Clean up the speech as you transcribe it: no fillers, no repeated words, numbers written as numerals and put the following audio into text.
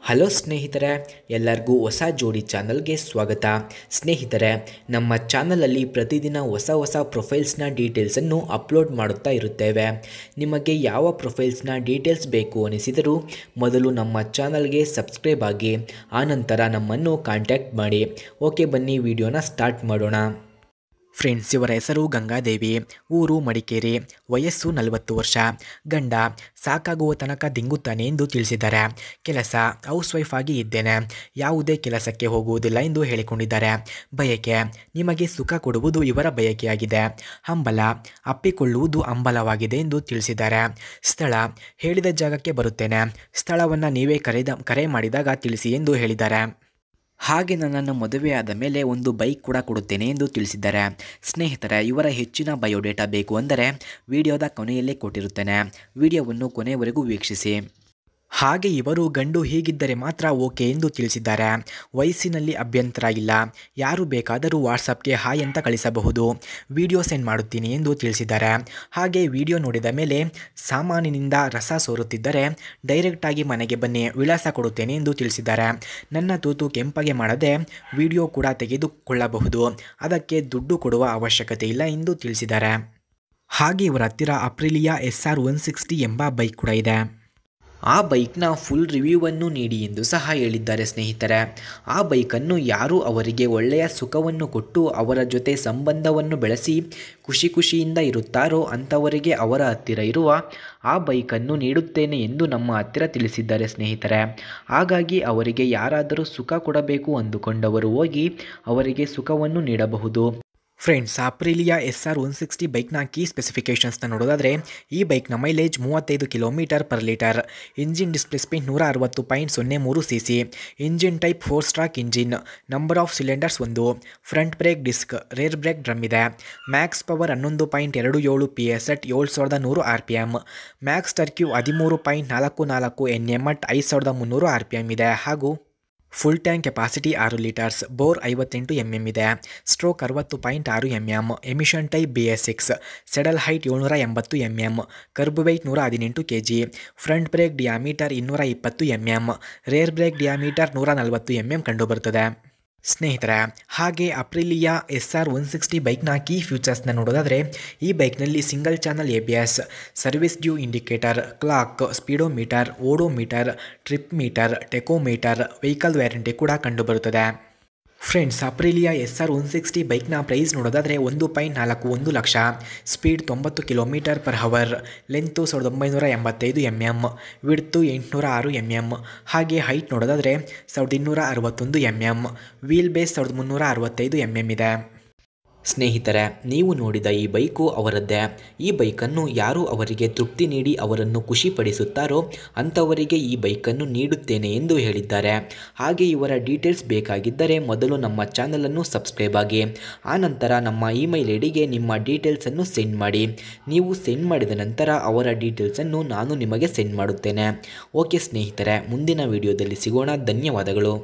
Hello ಸ್ನೇಹಿತರೆ, ಎಲ್ಲರಿಗೂ ಹೊಸ ಜೋಡಿ ಚಾನಲ್ಗೆ ಸ್ವಾಗತ. ಸ್ನೇಹಿತರೆ, ನಮ್ಮ ಚಾನಲಲ್ಲಿ ಪ್ರತಿದಿನ ಹೊಸ ಪ್ರೊಫೈಲ್ಸ್ನ ಡೀಟೇಲ್ಸನ್ನು ಅಪ್ಲೋಡ್ ಮಾಡುತ್ತಾ ಇರುತ್ತೇವೆ. ನಿಮಗೆ ಯಾವ ಪ್ರೊಫೈಲ್ಸ್ನ ಡೀಟೇಲ್ಸ್ ಬೇಕು ಅನಿಸಿದರೂ ಮೊದಲು ನಮ್ಮ ಚಾನಲ್ಗೆ ಸಬ್ಸ್ಕ್ರೈಬ್ ಆಗಿ ಆನಂತರ ನಮ್ಮನ್ನು ಕಾಂಟ್ಯಾಕ್ಟ್ ಮಾಡಿ. ಓಕೆ, ಬನ್ನಿ ವಿಡಿಯೋನ ಸ್ಟಾರ್ಟ್ ಮಾಡೋಣ. ಫ್ರೆಂಡ್ಸ್, ಇವರ ಹೆಸರು ಗಂಗಾದೇವಿ, ಊರು ಮಡಿಕೇರಿ, ವಯಸ್ಸು 40 ವರ್ಷ, ಗಂಡ, ಸಾಕಾಗುವ ತನಕ ದಿಂಗುತ್ತಾನೆ ಎಂದು ತಿಳಿಸಿದ್ದಾರೆ. ಕೆಲಸ ಹೌಸ್ ವೈಫ್ ಆಗಿ ಇದ್ದೇನೆ, ಯಾವುದೇ ಕೆಲಸಕ್ಕೆ ಹೋಗುವುದಿಲ್ಲ ಎಂದು ಹೇಳಿಕೊಂಡಿದ್ದಾರೆ. ಬಯಕೆ ನಿಮಗೆ ಸುಖ ಕೊಡುವುದು ಇವರ ಬಯಕೆಯಾಗಿದೆ. ಹಂಬಲ ಅಪ್ಪಿಕೊಳ್ಳುವುದು ಹಂಬಲವಾಗಿದೆ ಎಂದು ತಿಳಿಸಿದ್ದಾರೆ. ಸ್ಥಳ ಹೇಳಿದ ಜಾಗಕ್ಕೆ ಬರುತ್ತೇನೆ, ಸ್ಥಳವನ್ನು ನೀವೇ ಕರೆ ಮಾಡಿದಾಗ ತಿಳಿಸಿ ಎಂದು ಹೇಳಿದ್ದಾರೆ. ಹಾಗೆ ನನ್ನನ್ನು ಮದುವೆಯಾದ ಮೇಲೆ ಒಂದು ಬೈಕ್ ಕೂಡ ಕೊಡುತ್ತೇನೆ ಎಂದು ತಿಳಿಸಿದ್ದಾರೆ. ಸ್ನೇಹಿತರೆ, ಇವರ ಹೆಚ್ಚಿನ ಬಯೋಡೇಟಾ ಬೇಕು ಅಂದರೆ ವಿಡಿಯೋದ ಕೊನೆಯಲ್ಲೇ ಕೊಟ್ಟಿರುತ್ತೇನೆ, ವಿಡಿಯೋವನ್ನು ಕೊನೆಯವರೆಗೂ ವೀಕ್ಷಿಸಿ. ಹಾಗೆ ಇವರು ಗಂಡು ಹೀಗಿದ್ದರೆ ಮಾತ್ರ ಓಕೆ ಎಂದು ತಿಳಿಸಿದ್ದಾರೆ. ವಯಸ್ಸಿನಲ್ಲಿ ಅಭ್ಯಂತರ ಇಲ್ಲ, ಯಾರು ಬೇಕಾದರೂ ವಾಟ್ಸಪ್ಗೆ ಹಾಯ್ ಅಂತ ಕಳಿಸಬಹುದು, ವಿಡಿಯೋ ಸೆಂಡ್ ಮಾಡುತ್ತೀನಿ ಎಂದು ತಿಳಿಸಿದ್ದಾರೆ. ಹಾಗೆ ವಿಡಿಯೋ ನೋಡಿದ ಮೇಲೆ ಸಾಮಾನಿನಿಂದ ರಸ ಸೋರುತ್ತಿದ್ದರೆ ಡೈರೆಕ್ಟಾಗಿ ಮನೆಗೆ ಬನ್ನಿ, ವಿಳಾಸ ಕೊಡುತ್ತೇನೆ ಎಂದು ತಿಳಿಸಿದ್ದಾರೆ. ನನ್ನ ತೂತು ಕೆಂಪಗೆ ಮಾಡದೆ ವಿಡಿಯೋ ಕೂಡ ತೆಗೆದುಕೊಳ್ಳಬಹುದು, ಅದಕ್ಕೆ ದುಡ್ಡು ಕೊಡುವ ಅವಶ್ಯಕತೆ ಇಲ್ಲ ಎಂದು ತಿಳಿಸಿದ್ದಾರೆ. ಹಾಗೆ ಇವರ ಹತ್ತಿರ ಅಪ್ರಿಲಿಯಾ SR 160 ಎಂಬ ಬೈಕ್ ಕೂಡ ಇದೆ. ಆ ಬೈಕ್ನ ಫುಲ್ ರಿವ್ಯೂವನ್ನು ನೀಡಿ ಎಂದು ಸಹ ಹೇಳಿದ್ದಾರೆ. ಸ್ನೇಹಿತರೆ, ಆ ಬೈಕನ್ನು ಯಾರು ಅವರಿಗೆ ಒಳ್ಳೆಯ ಸುಖವನ್ನು ಕೊಟ್ಟು ಅವರ ಜೊತೆ ಸಂಬಂಧವನ್ನು ಬೆಳೆಸಿ ಖುಷಿಯಿಂದ ಇರುತ್ತಾರೋ ಅಂಥವರಿಗೆ ಅವರ ಹತ್ತಿರ ಇರುವ ಆ ಬೈಕನ್ನು ನೀಡುತ್ತೇನೆ ಎಂದು ನಮ್ಮ ಹತ್ತಿರ ತಿಳಿಸಿದ್ದಾರೆ. ಸ್ನೇಹಿತರೆ, ಹಾಗಾಗಿ ಅವರಿಗೆ ಯಾರಾದರೂ ಸುಖ ಕೊಡಬೇಕು ಅಂದುಕೊಂಡವರು ಹೋಗಿ ಅವರಿಗೆ ಸುಖವನ್ನು ನೀಡಬಹುದು. ಫ್ರೆಂಡ್ಸ್, ಅಪ್ರಿಲಿಯಾ SR 160 ಬೈಕ್ನ ಕೀ ಸ್ಪೆಸಿಫಿಕೇಷನ್ಸ್ನ ನೋಡೋದಾದರೆ ಈ ಬೈಕ್ನ ಮೈಲೇಜ್ 35 km/ಲೀಟರ್, engine displacement 160.03 cc, engine type 4 stroke engine, number of cylinders 1, front brake disc, rear brake drum ಇದೆ, max power 11.27 PS at 7100 RPM, max torque 13.44 Nm at 5300 RPM ಇದೆ. ಹಾಗೂ full tank capacity 6 litres, bore 58 mm ಇದೆ, stroke 60.6 mm, emission type BS6, saddle height 780 mm, kerb weight 118 kg, front brake diameter 220 mm, rear brake ಡಿಯಾಮೀಟರ್ 140 mm ಕಂಡುಬರುತ್ತದೆ. ಸ್ನೇಹಿತರೆ, ಹಾಗೆ ಅಪ್ರಿಲಿಯಾ SR 160 ಬೈಕ್ನ key ಫ್ಯೂಚರ್ಸ್ನ ನೋಡೋದಾದರೆ ಈ ಬೈಕ್ನಲ್ಲಿ single channel ABS, service due indicator, clock, speedometer, odometer, trip meter, tachometer, vehicle warranty ಕೂಡ ಕಂಡುಬರುತ್ತದೆ. Friends, ಅಪ್ರಿಲಿಯಾ SR 160 ಬೈಕ್ನ ಪ್ರೈಸ್ ನೋಡೋದಾದರೆ 1.41 lakh, speed 90 km/h, length 1985 mm, width 806 mm, ಹಾಗೆ ಹೈಟ್ ನೋಡೋದಾದರೆ 1261 mm, ವೀಲ್ ಬೇಸ್ 1365 mm ಇದೆ. ಸ್ನೇಹಿತರೆ, ನೀವು ನೋಡಿದ ಈ ಬೈಕು ಅವರದ್ದೇ. ಈ ಬೈಕನ್ನು ಯಾರು ಅವರಿಗೆ ತೃಪ್ತಿ ನೀಡಿ ಅವರನ್ನು ಖುಷಿಪಡಿಸುತ್ತಾರೋ ಅಂಥವರಿಗೆ ಈ ಬೈಕನ್ನು ನೀಡುತ್ತೇನೆ ಎಂದು ಹೇಳಿದ್ದಾರೆ. ಹಾಗೆ ಇವರ ಡೀಟೇಲ್ಸ್ ಬೇಕಾಗಿದ್ದರೆ ಮೊದಲು ನಮ್ಮ ಚಾನಲನ್ನು ಸಬ್ಸ್ಕ್ರೈಬ್ ಆಗಿ ಆನಂತರ ನಮ್ಮ ಇಮೇಲ್ ಐಡಿಗೆ ನಿಮ್ಮ ಡೀಟೇಲ್ಸನ್ನು ಸೆಂಡ್ ಮಾಡಿ. ನೀವು ಸೆಂಡ್ ಮಾಡಿದ ನಂತರ ಅವರ ಡೀಟೇಲ್ಸನ್ನು ನಾನು ನಿಮಗೆ ಸೆಂಡ್ ಮಾಡುತ್ತೇನೆ. ಓಕೆ ಸ್ನೇಹಿತರೆ, ಮುಂದಿನ ವಿಡಿಯೋದಲ್ಲಿ ಸಿಗೋಣ. ಧನ್ಯವಾದಗಳು.